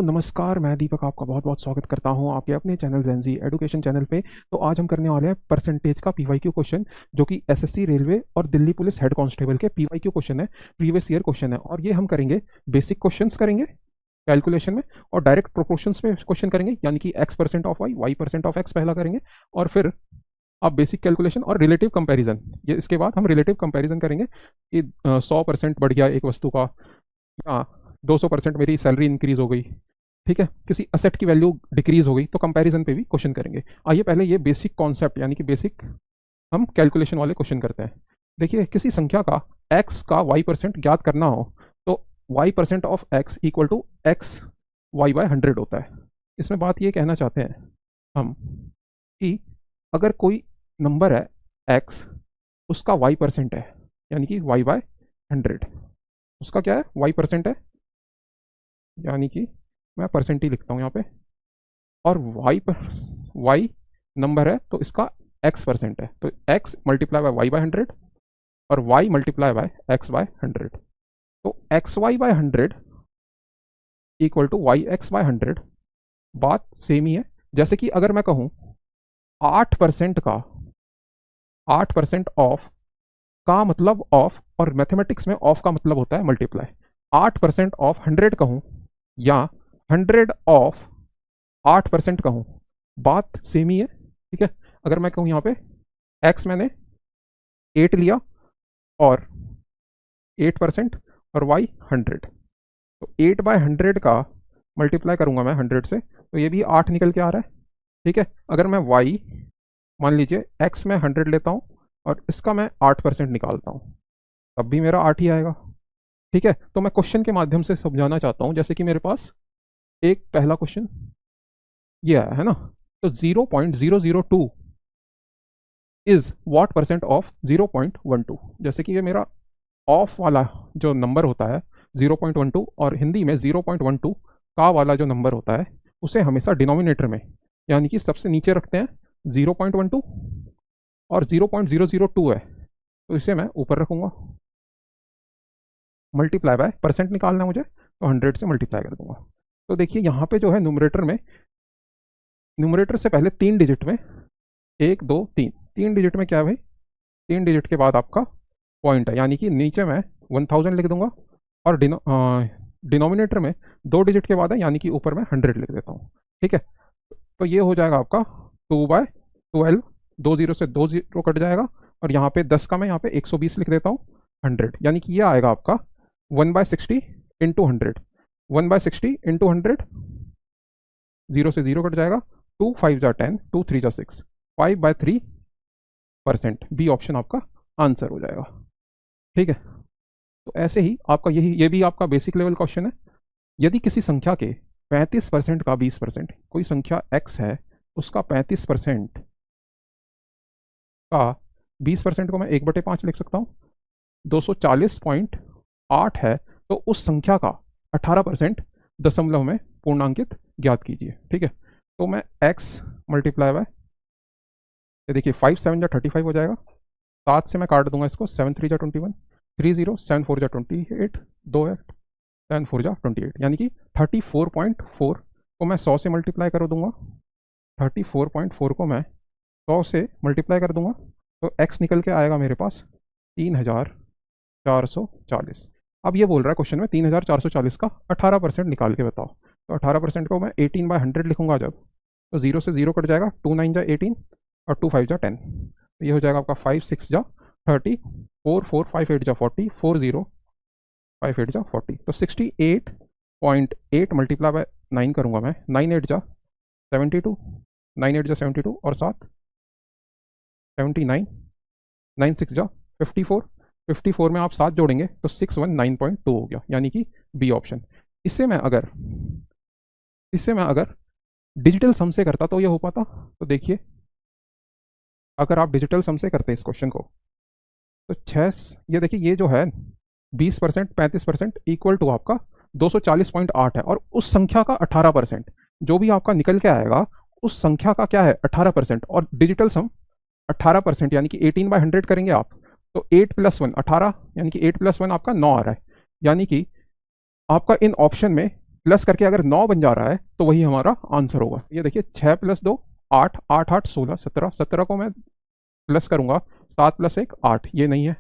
तो नमस्कार, मैं दीपक आपका बहुत-बहुत स्वागत करता हूँ आपके अपने चैनल ज़ेनज़ी एजुकेशन चैनल पे। तो आज हम करने वाले हैं परसेंटेज का पीवाईक्यू क्वेश्चन, जो कि एसएससी, रेलवे और दिल्ली पुलिस हेड कांस्टेबल के पीवाईक्यू क्वेश्चन है, प्रीवियस ईयर क्वेश्चन है। और ये हम करेंगे, बेसिक क्वेश्चंस करेंगे कैलकुलेशन में, और डायरेक्ट प्रोपोर्शंस में क्वेश्चन करेंगे, यानी कि x percent of y, y percent of x पहला करेंगे, और फिर आप बेसिक कैलकुलेशन और रिलेटिव कंपैरिजन, ये इसके बाद हम रिलेटिव कंपैरिजन करेंगे कि 100% बढ़ गया एक वस्तु का, या 200% मेरी सैलरी इंक्रीज हो गई, ठीक है, किसी असेट की वैल्यू डिक्रीज हो गई, तो कंपैरिजन पे भी क्वेश्चन करेंगे। आइए पहले ये बेसिक कॉन्सेप्ट, यानी कि बेसिक हम कैलकुलेशन वाले क्वेश्चन करते हैं। देखिए, किसी संख्या का x का y परसेंट ज्ञात करना हो तो y percent of x equal to x y by 100 होता है। इसमें बात ये कहना चाहते हैं हम कि अगर कोई नंबर है x, उसका y परसेंट है, यानी कि y बाय 100, उसका क्या है, y परसेंट है, यानी कि मैं परसेंट ही लिखता हूँ यहाँ पे, और y नंबर है तो इसका x परसेंट है, तो x multiply by y by 100 और y multiply by x by 100, तो x y by 100 equal to y x by 100। बात सेम ही है। जैसे कि अगर मैं कहूँ 8% का, 8% ऑफ का मतलब ऑफ, और मैथमेटिक्स में ऑफ का मतलब होता है मल्टीप्लाई, 8% ऑफ 100 कहूँ या 100 ऑफ 8% कहूँ, बात सेम ही है, ठीक है। अगर मैं कहूँ यहाँ पे x मैंने 8 लिया और 8% और y 100, तो 8 बाय 100 का मल्टीप्लाई करूँगा मैं 100 से, तो ये भी 8 निकल के आ रहा है, ठीक है। अगर मैं y, मान लीजिए x में 100 लेता हूँ और इसका मैं 8% निकालता हूँ, तब भी मेरा 8 ही आएगा, ठीक है। तो मैं क्वेश्चन के माध्यम से समझाना चाहता हूँ। जैसे कि मेरे पास एक पहला क्वेश्चन ये आया है ना, तो 0.002 इज व्हाट परसेंट ऑफ 0.12। जैसे कि ये मेरा ऑफ वाला जो नंबर होता है 0.12, और हिंदी में 0.12 का वाला जो नंबर होता है उसे हमेशा डिनोमिनेटर में, यानी कि सबसे नीचे रखते हैं 0.12, और 0.002 है तो इसे मैं ऊपर रखूँगा, मल्टीप्लाई बाय परसेंट निकालना है मुझे, तो 100 से मल्टीप्लाई कर दूंगा। तो देखिए यहाँ पे जो है न्यूमरेटर में, न्यूमरेटर से पहले 3 डिजिट में 1 2 3, 3 डिजिट में क्या है भाई, 3 डिजिट के बाद आपका पॉइंट है, यानी कि नीचे मैं 1000 लिख दूंगा, और डिनोमिनेटर में 2 डिजिट के बाद है, यानी कि ऊपर मैं 100 लिख देता हूँ, ठीक है। तो ये हो जाएगा आपका 2/12, 2 जीरो से 2 जीरो कट जाएगा, और यहाँ पे 10 का मैं यहाँ पे 120 लिख देता हूँ 100, यानी कि ये आएगा आपका 1/60 इंटू 100, 1/60 इंटू 100, 0 से 0 कट जाएगा, 2 5 जा 10, 2 3 जा 6, 5/3%, बी ऑप्शन आपका आंसर हो जाएगा, ठीक है। तो ऐसे ही आपका ये भी आपका बेसिक लेवल क्वेश्चन है। यदि किसी संख्या के 35% का 20%, कोई संख्या x है, उसका 35% का 20% को मैं 1/5 लिख सकता हूँ, 240.8 है, तो उस संख्या का 18% दशमलव में पूर्णांकित ज्ञात कीजिए, ठीक है। तो मैं x मल्टीप्लाई बाय, ये देखिए 5 7 जा 35 हो जाएगा, 7 से मैं काट दूंगा इसको, 7 3 जा 21, 3 0, 7 4 जा 28, 2 8, 7 4 जा 28, यानी कि 34.4 को मैं 100 से मल्टीप्लाई कर दूंगा, 34.4 को मैं 100 से मल्टीप्लाई कर दूंगा, तो x निकल के आएगा मेरे पास 3440। अब ये बोल रहा है क्वेश्चन में 3440 का 18% निकाल के बताओ, तो 18% को मैं 18/100 लिखूंगा जब, तो 0 से 0 कट जाएगा, 2 9 जा 18 और 2 5 जा 10, तो ये हो जाएगा आपका 5 6 जा 30, 4 4 5 8 जा 40, 4 0 5 8 जा 40, तो 68.8 मल्टीप्लाई बाय 9 करूँगा मैं, 9 8 जा 72, 9 8 जा 72 और 7 79, 9 6 जा 54, 54 में आप 7 जोड़ेंगे तो 619.2 हो गया, यानी कि बी ऑप्शन। इससे मैं अगर डिजिटल सम से करता तो ये हो पाता। तो देखिए, अगर आप डिजिटल सम से करते इस क्वेश्चन को, तो 6, ये देखिए ये जो है 20% 35% इक्वल टू आपका 240.8 है, और उस संख्या का 18%, जो भी आपका निकल के आएगा उस संख्या का क्या है 18%, और डिजिटल सम 18%, यानी कि 18/100 करेंगे आप, तो 8 + 1 18, यानी कि 8 + 1 आपका 9 आ रहा है, यानी कि आपका इन ऑप्शन में प्लस करके अगर 9 बन जा रहा है तो वही हमारा आंसर होगा। ये देखिए 6 + 2 8, 8 8 16, 17, 17 को मैं प्लस करूंगा, 7 + 1 8, ये नहीं है,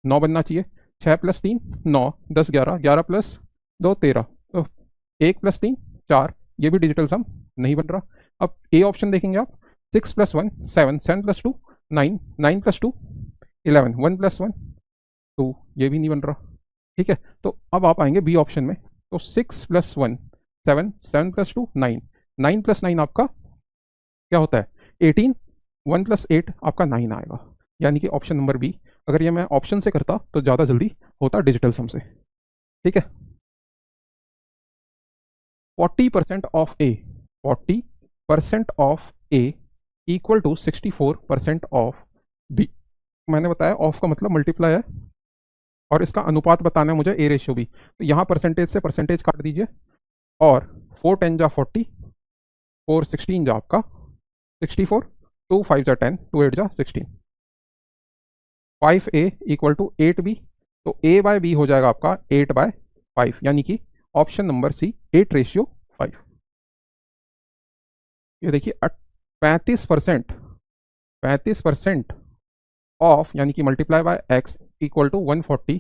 9 बनना चाहिए। 6 + 3 9, 10 11, 11 + 2 13, तो 1 + 3 4, ये भी डिजिटल सम नहीं बन रहा। अब ए ऑप्शन देखेंगे आप, 6 + 1 7, 7 + 2 9, 9 + 2 11, 1 + 1 2, ये भी नहीं बन रहा। ठीक है, तो अब आप आएंगे बी ऑप्शन में, तो 6 + 1 7, 7 + 2 9, 9 + 9 आपका क्या होता है 18, 1 + 8 आपका 9 आएगा, यानी कि ऑप्शन नंबर बी। अगर ये मैं ऑप्शन से करता तो ज़्यादा जल्दी होता डिजिटल सम से। ठीक है, 40% of a, 40% of a equal to 64% of b. मैंने बताया ऑफ का मतलब मल्टीप्लाई है, और इसका अनुपात बताना है मुझे ए रेशियो बी, तो यहाँ परसेंटेज से परसेंटेज काट दीजिए, और 4 10 जा 40, 4 16 जा आपका 64, 2 5 जा 10, 2 8 जा 16, 5a इक्वल टू 8b, तो a बाय b हो जाएगा आपका 8/5, यानी कि ऑप्शन नंबर सी 8:5। ये देखिए 35% ऑफ, यानी कि multiply by x equal to 140,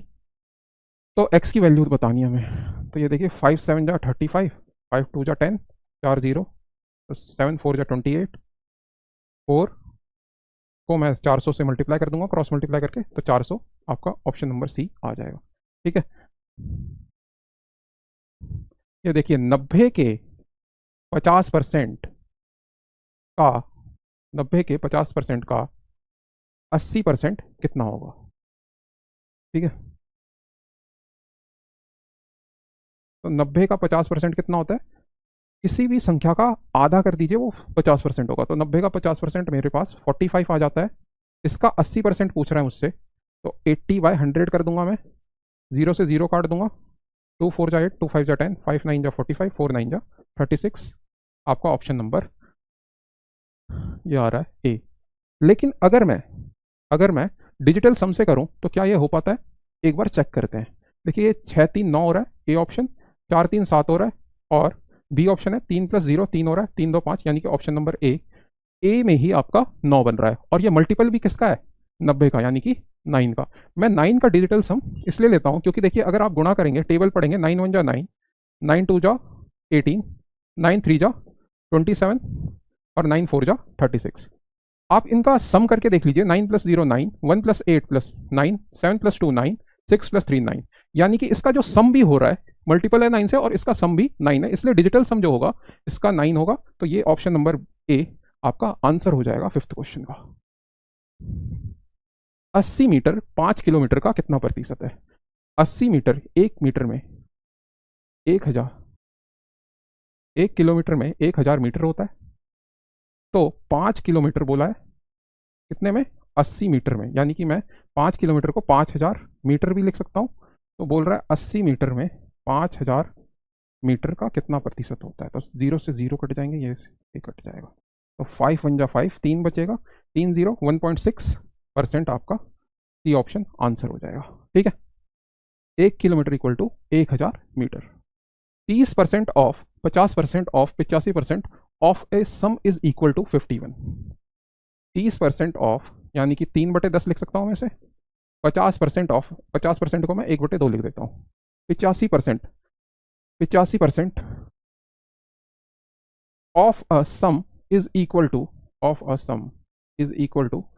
तो x की वैल्यू बतानी है हमें। तो ये देखिए 5 7 जा 35, 5 2 जा 10, 4 0, तो 7 4 जा 28, 4 को मैं 400 से मल्टीप्लाई कर दूंगा, क्रॉस मल्टीप्लाई करके, तो 400 आपका ऑप्शन नंबर सी आ जाएगा। ठीक है, ये देखिए 90 के 50% का, 90 के 50% का 80% कितना होगा। ठीक है, तो 90 का 50% कितना होता है, किसी भी संख्या का आधा कर दीजिए, वो 50% होगा। तो 90 का 50% मेरे पास 45 आ जाता है। इसका 80% पूछ रहा है मुझसे, तो 80/100 कर दूंगा मैं, 0 से 0 काट दूंगा, 2 4 जा 8, 2 5 जा 10, 5 9 जा 45, 4 9 जा 36, आपका ऑप्शन नंबर ये आ रहा है ए। लेकिन अगर मैं डिजिटल सम से करूं तो क्या ये हो पाता है, एक बार चेक करते हैं। देखिए ये 6 3 9 हो रहा है ए ऑप्शन, 4 3 7 हो रहा है, और बी ऑप्शन है 3 + 0 3 हो रहा है, 3 2 5, यानी कि ऑप्शन नंबर ए में ही आपका 9 बन रहा है, और ये मल्टीपल भी किसका है 90 का, यानी कि 9 का। मैं 9 का डिजिटल सम इसलिए लेता हूँ क्योंकि देखिए अगर आप गुणा करेंगे, टेबल पढ़ेंगे, 9 1 जा 9, 9 2 जा 18, 9 3 जा 27, और 9 4 जा 36। आप इनका सम करके देख लीजिए, 9 + 0 9, 1 + 8 + 9, 7 + 2 9, 6 + 3 9, यानी कि इसका जो सम भी हो रहा है मल्टीपल है 9 से, और इसका सम भी 9 है, इसलिए डिजिटल सम जो होगा इसका 9 होगा। तो ये ऑप्शन नंबर ए आपका आंसर हो जाएगा 5th क्वेश्चन का। 80 मीटर 5 किलोमीटर का कितना प्रतिशत है। 80 मीटर 1 मीटर में 1000, 1 किलोमीटर में 1000 मीटर होता है, तो 5 किलोमीटर बोला है कितने में, 80 मीटर में, यानी कि मैं 5 किलोमीटर को 5000 मीटर भी लिख सकता हूँ। तो बोल रहा है 80 मीटर में 5000 मीटर का कितना प्रतिशत होता है, तो 0 से 0 कट जाएंगे, ये कट जाएगा, तो 5 1 जा 5, 3 बचेगा, 3 0, 1.6% आपका सी ऑप्शन आंसर हो जाएगा। ठीक है, 1 kilometre equal to 1000 metre. 30% of 50% of 85% of a sum is equal to 51। 30% of यानी कि 3/10 लिख सकता हूँ मैं इसे। 50% ऑफ, 50% को मैं 1/2 लिख देता हूँ। 85% of a sum is equal to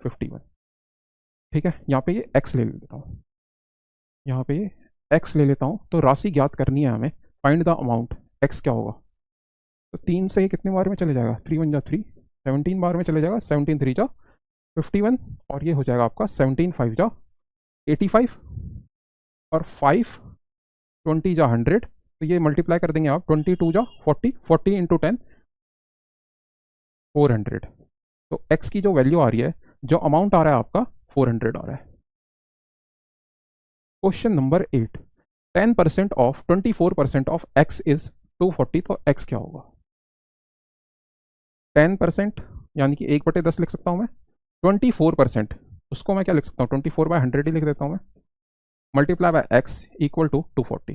51। ठीक है, यहाँ पे ये x ले लेता हूँ, यहाँ पे ये x ले लेता हूँ। तो राशि ज्ञात करनी है हमें, फाइंड द अमाउंट, x क्या होगा। तो 3 से ये कितने बार में चले जाएगा, 3 1 जा 3, 17 बार में चले जाएगा, 17 3 जा 51, और ये हो जाएगा आपका 17 5 जा 85, और 5 20 जा 100, तो ये मल्टीप्लाई कर देंगे आप, 22 जा 40, 40 इंटू 10 400। तो x की जो वैल्यू आ रही है, जो अमाउंट आ रहा है आपका 400 आ रहा है। Question number 8, 10% of 24% of x is 240, तो x क्या होगा। 10% यानी कि 1/10 लिख सकता हूँ मैं, 24% उसको मैं क्या लिख सकता हूँ, 24/100 ही लिख देता हूँ मैं, multiply by x equal to 240।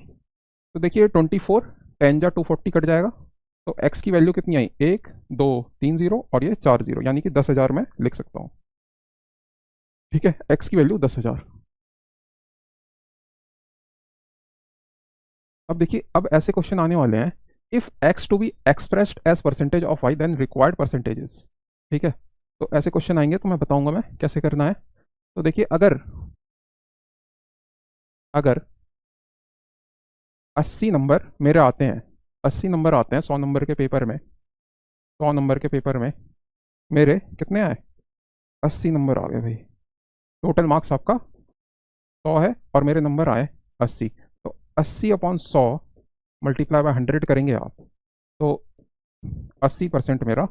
तो देखिए 24 10 जा 240 कट जाएगा, तो x की वैल्यू कितनी आई, 1 2 3 0 और ये 4 0, यानी कि 10,000 मैं लिख सकता हूँ। ठीक है, x की वैल्यू 10,000। अब देखिए, अब ऐसे क्वेश्चन आने वाले हैं, if x to be expressed as percentage of y then required percentages. ठीक है, तो ऐसे क्वेश्चन आएंगे तो मैं बताऊंगा मैं कैसे करना है। तो देखिए, अगर अगर 80 नंबर मेरे आते हैं, 80 नंबर आते हैं 100 नंबर के पेपर में, 100 नंबर के पेपर में मेरे कितने आए, 80 नंबर आ गए भाई। टोटल मार्क्स आपका 100 है और मेरे नंबर आए 80, तो 80/100 मल्टीप्लाई बाय 100 करेंगे आप, तो 80% मेरा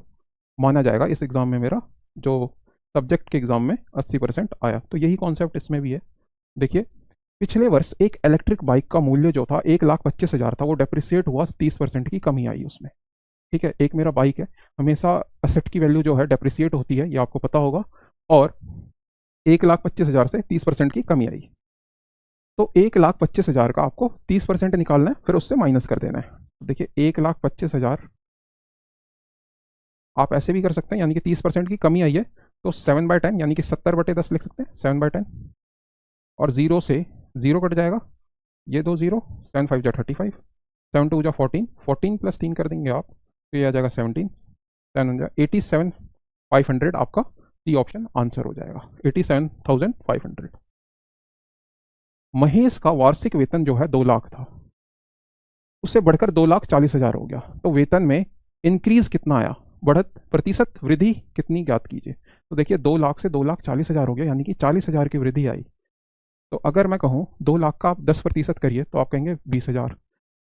माना जाएगा इस एग्ज़ाम में, मेरा जो सब्जेक्ट के एग्ज़ाम में 80% आया। तो यही कॉन्सेप्ट इसमें भी है। देखिए, पिछले वर्ष एक इलेक्ट्रिक बाइक का मूल्य जो था 1,25,000 था, वो डेप्रिसिएट हुआ, 30% की कमी आई उसमें। ठीक है, एक मेरा बाइक है, हमेशा असेट की वैल्यू जो है डेप्रिसिएट होती है, ये आपको पता होगा, और 1,25,000 से 30% की कमी आई, तो 1,25,000 का आपको 30% निकालना है, फिर उससे माइनस कर देना है। तो देखिए, 1,25,000 आप ऐसे भी कर सकते हैं, यानी कि 30% की कमी आई है, तो 7/10 यानी कि 70/10 लिख सकते हैं, 7/10, और जीरो से जीरो कट जाएगा, ये दो जीरो, 7 5 जा 35, 7 2 जा 14, 14 प्लस 3 कर देंगे आप, तो ये आ जाएगा 17, 7 जा 87,500, आपका सी ऑप्शन आंसर हो जाएगा, 87,500। महेश का वार्षिक वेतन जो है 2 लाख था, उससे बढ़कर 2,40,000 हो गया, तो वेतन में इंक्रीज कितना आया, बढ़त प्रतिशत वृद्धि कितनी, ज्ञात कीजिए। तो देखिए, 2 लाख से 2,40,000 हो गया, यानी कि 40,000 की वृद्धि आई। तो अगर मैं कहूँ 2 लाख का आप 10% करिए, तो आप कहेंगे 20,000,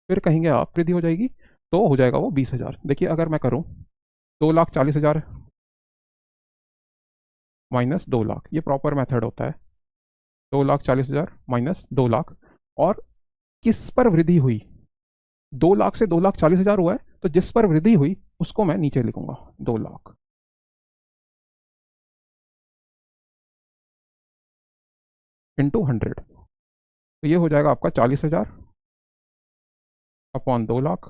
फिर कहेंगे आप वृद्धि हो जाएगी, तो हो जाएगा वो 20,000। देखिए, अगर मैं करूँ 2,40,000 माइनस 2 लाख, ये प्रॉपर मेथड होता है, 2,40,000 माइनस 2 लाख, और किस पर वृद्धि हुई, 2 लाख से 2,40,000 हुआ है, तो जिस पर वृद्धि हुई उसको मैं नीचे लिखूंगा, 2 लाख इंटू 100, तो ये हो जाएगा आपका 40,000 अपॉन 2 लाख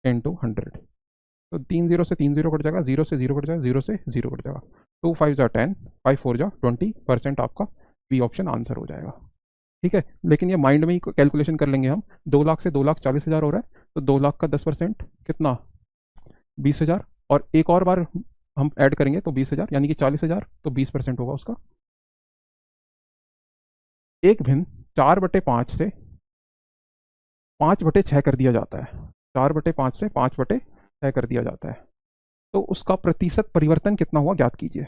इंटू 100। तो 3 जीरो से 3 जीरो कट जाएगा, जीरो से जीरो कट जाएगा, जीरो से जीरो कट जाएगा, 2 5 जा 10, 5 4 जा 20%, आपका बी ऑप्शन आंसर हो जाएगा। ठीक है, लेकिन ये माइंड में ही कैलकुलेशन कर लेंगे हम, 2 लाख से 2,40,000 हो रहा है, तो 2 लाख का 10% कितना, 20,000, और एक और बार हम ऐड करेंगे तो 20,000, यानी कि 40,000, तो 20% होगा उसका। एक भिन्न 4/5 से 5/6 कर दिया जाता है, 4/5 से 5/6 कर दिया जाता है, तो उसका प्रतिशत परिवर्तन कितना हुआ, ज्ञात कीजिए।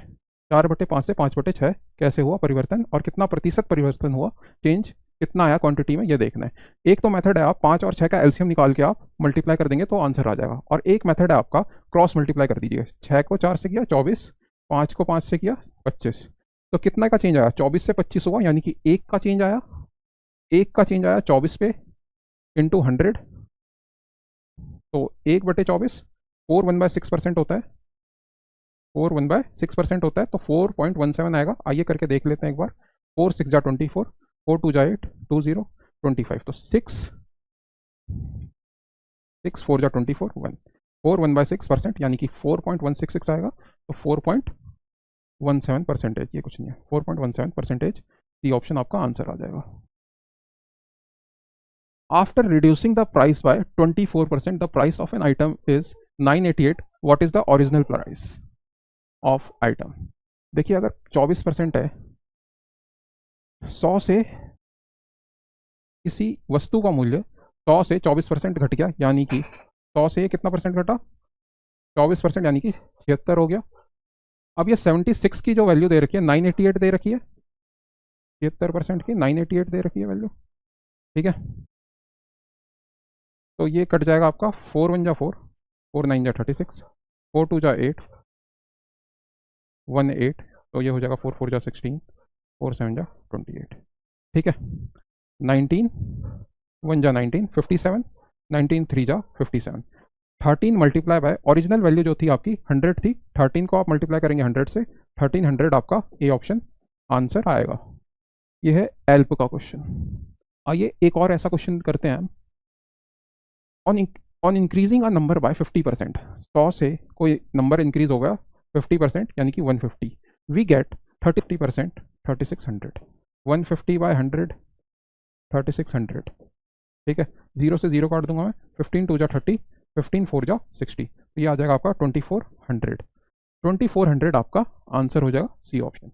4/5 से 5/6 कैसे हुआ परिवर्तन, और कितना प्रतिशत परिवर्तन हुआ, चेंज कितना आया क्वांटिटी में, ये देखना है। एक तो मेथड है, आप 5 और 6 का एलसीएम निकाल के आप मल्टीप्लाई कर देंगे तो आंसर आ जाएगा, और एक मेथड है आपका क्रॉस मल्टीप्लाई कर दीजिए, 6 को 4 से किया 24, 5 को 5 से किया 25, तो कितना का चेंज आया, 24 से 25 हुआ, यानी कि एक का चेंज आया, एक का चेंज आया 24 पे इंटू 100, तो 1/24, 4 1/6% होता है, 4 1/6% होता है, तो 4.17 आएगा। आइए करके देख लेते हैं एक बार, 4 6 जा 24, 4 2 जा 8, 2 0 25, तो 6 6 4 जा 24 1, 4 1/6%, यानी कि 4.166 आएगा, तो 4.17%, ये कुछ नहीं है, 4.17%, सी ऑप्शन आपका आंसर आ जाएगा। After reducing the price by 24%, the price of an item is 988, what is the original price of item. देखिए, अगर 24% है, 100 से किसी वस्तु का मूल्य 100 से 24% घट गया, यानी कि 100 से कितना परसेंट घटा, 24%, यानी कि 76 हो गया। अब ये 76 की जो वैल्यू दे रखी है 988 दे रखी है, 76% की 988 दे रखी है वैल्यू। ठीक है, तो ये कट जाएगा आपका, 4 1 जा 4, 4 9 जा 36, 4 2 जा 8 1 8, तो ये हो जाएगा 4 4 जा 16, 4 7 जा 28। ठीक है, 19 1 जा 19, 57, 19 3 जा 57, 13 मल्टीप्लाई बाय ओरिजिनल वैल्यू जो थी आपकी 100 थी, 13 को आप मल्टीप्लाई करेंगे 100 से, 1300 आपका ए ऑप्शन आंसर आएगा। ये है एल्प का क्वेश्चन। आइए एक और ऐसा क्वेश्चन करते हैं हम, on increasing a number by 50%, 100 से कोई नंबर इंक्रीज होगा 50% यानी कि 150, वी गेट 30% 3600, 150 बाय 100 3600, ठीक है। जीरो से जीरो काट दूंगा मैं, 15 टू जा 30, 15 4 जा 60, तो ये आ जाएगा आपका 2400। 2400 आपका आंसर हो जाएगा सी ऑप्शन।